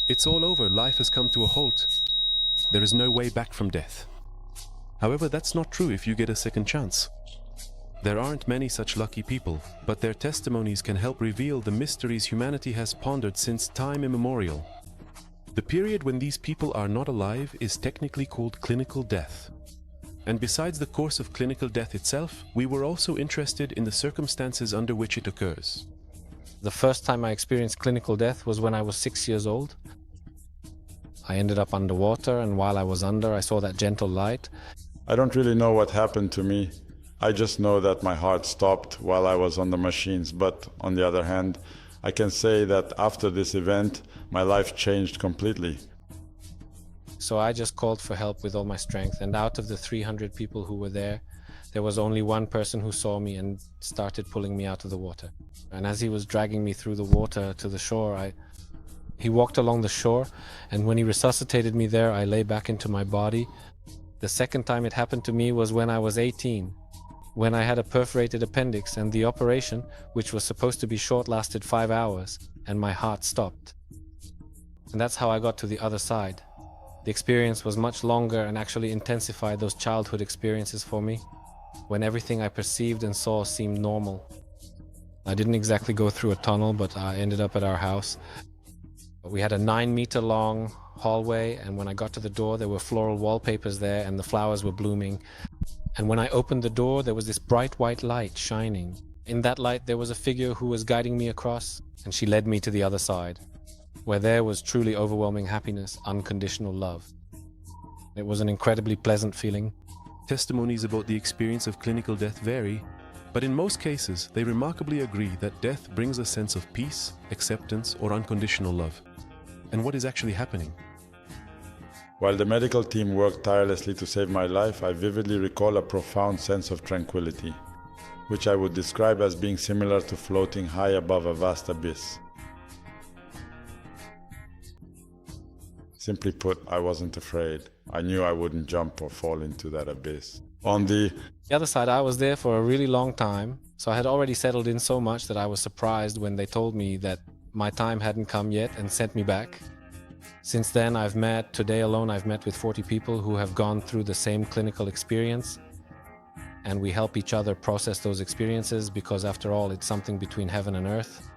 It's all over, life has come to a halt. There is no way back from death. However, that's not true if you get a second chance. There aren't many such lucky people, but their testimonies can help reveal the mysteries humanity has pondered since time immemorial. The period when these people are not alive is technically called clinical death. And besides the course of clinical death itself, we were also interested in the circumstances under which it occurs. The first time I experienced clinical death was when I was 6 years old. I ended up underwater, and while I was under, I saw that gentle light. I don't really know what happened to me. I just know that my heart stopped while I was on the machines, but on the other hand, I can say that after this event, my life changed completely. So I just called for help with all my strength, and out of the 300 people who were there, there was only one person who saw me and started pulling me out of the water. And as he was dragging me through the water to the shore, he walked along the shore, and when he resuscitated me there, I lay back into my body. The second time it happened to me was when I was 18, when I had a perforated appendix, and the operation, which was supposed to be short, lasted 5 hours, and my heart stopped. And that's how I got to the other side. The experience was much longer and actually intensified those childhood experiences for me, when everything I perceived and saw seemed normal. I didn't exactly go through a tunnel, but I ended up at our house. We had a 9-meter long hallway, and when I got to the door, there were floral wallpapers there, and the flowers were blooming. And when I opened the door, there was this bright white light shining. In that light, there was a figure who was guiding me across, and she led me to the other side, where there was truly overwhelming happiness, unconditional love. It was an incredibly pleasant feeling. Testimonies about the experience of clinical death vary, but in most cases, they remarkably agree that death brings a sense of peace, acceptance, or unconditional love. And what is actually happening? While the medical team worked tirelessly to save my life, I vividly recall a profound sense of tranquility, which I would describe as being similar to floating high above a vast abyss. Simply put, I wasn't afraid. I knew I wouldn't jump or fall into that abyss. On the other side, I was there for a really long time, so I had already settled in so much that I was surprised when they told me that my time hadn't come yet and sent me back. Since then, today alone, I've met with 40 people who have gone through the same clinical experience, and we help each other process those experiences because, after all, it's something between heaven and earth.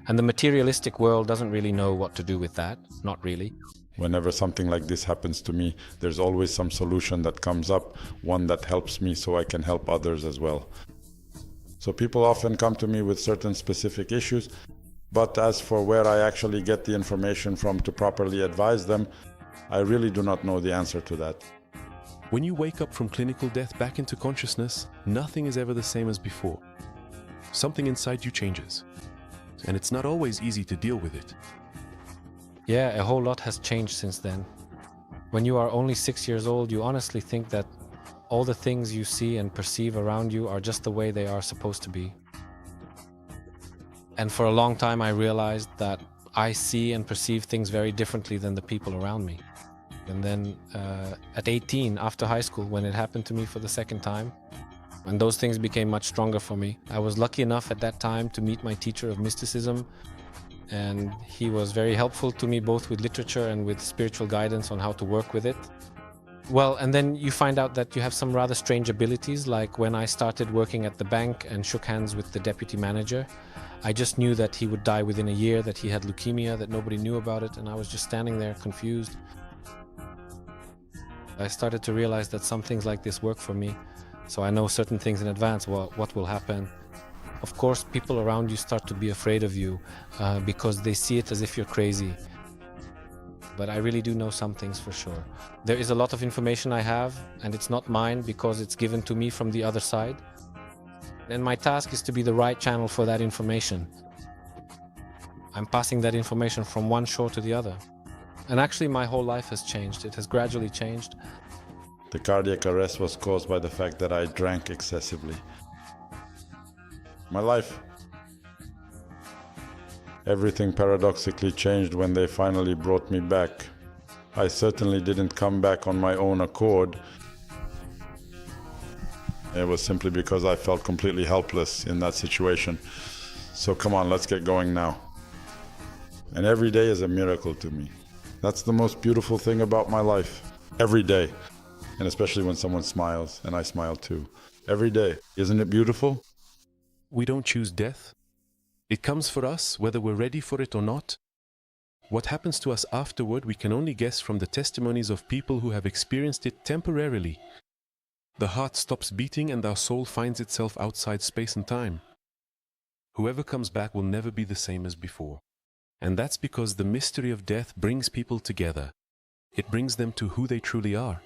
And the materialistic world doesn't really know what to do with that, not really. Whenever something like this happens to me, there's always some solution that comes up, one that helps me so I can help others as well. So people often come to me with certain specific issues, but as for where I actually get the information from to properly advise them, I really do not know the answer to that. When you wake up from clinical death back into consciousness, nothing is ever the same as before. Something inside you changes, and it's not always easy to deal with it. Yeah, a whole lot has changed since then. When you are only 6 years old, you honestly think that all the things you see and perceive around you are just the way they are supposed to be. And for a long time I realized that I see and perceive things very differently than the people around me. And then at 18, after high school, when it happened to me for the second time, and those things became much stronger for me. I was lucky enough at that time to meet my teacher of mysticism, and he was very helpful to me both with literature and with spiritual guidance on how to work with it. Well, and then you find out that you have some rather strange abilities, like when I started working at the bank and shook hands with the deputy manager. I just knew that he would die within a year, that he had leukemia, that nobody knew about it, and I was just standing there confused. I started to realize that some things like this work for me, so I know certain things in advance, what will happen. Of course, people around you start to be afraid of you because they see it as if you're crazy. But I really do know some things for sure. There is a lot of information I have, and it's not mine because it's given to me from the other side. And my task is to be the right channel for that information. I'm passing that information from one shore to the other. And actually my whole life has changed. It has gradually changed. The cardiac arrest was caused by the fact that I drank excessively. My life. Everything paradoxically changed when they finally brought me back. I certainly didn't come back on my own accord. It was simply because I felt completely helpless in that situation. So come on, let's get going now. And every day is a miracle to me. That's the most beautiful thing about my life. Every day. And especially when someone smiles, and I smile too. Every day. Isn't it beautiful? We don't choose death. It comes for us, whether we're ready for it or not. What happens to us afterward, we can only guess from the testimonies of people who have experienced it temporarily. The heart stops beating and our soul finds itself outside space and time. Whoever comes back will never be the same as before. And that's because the mystery of death brings people together. It brings them to who they truly are.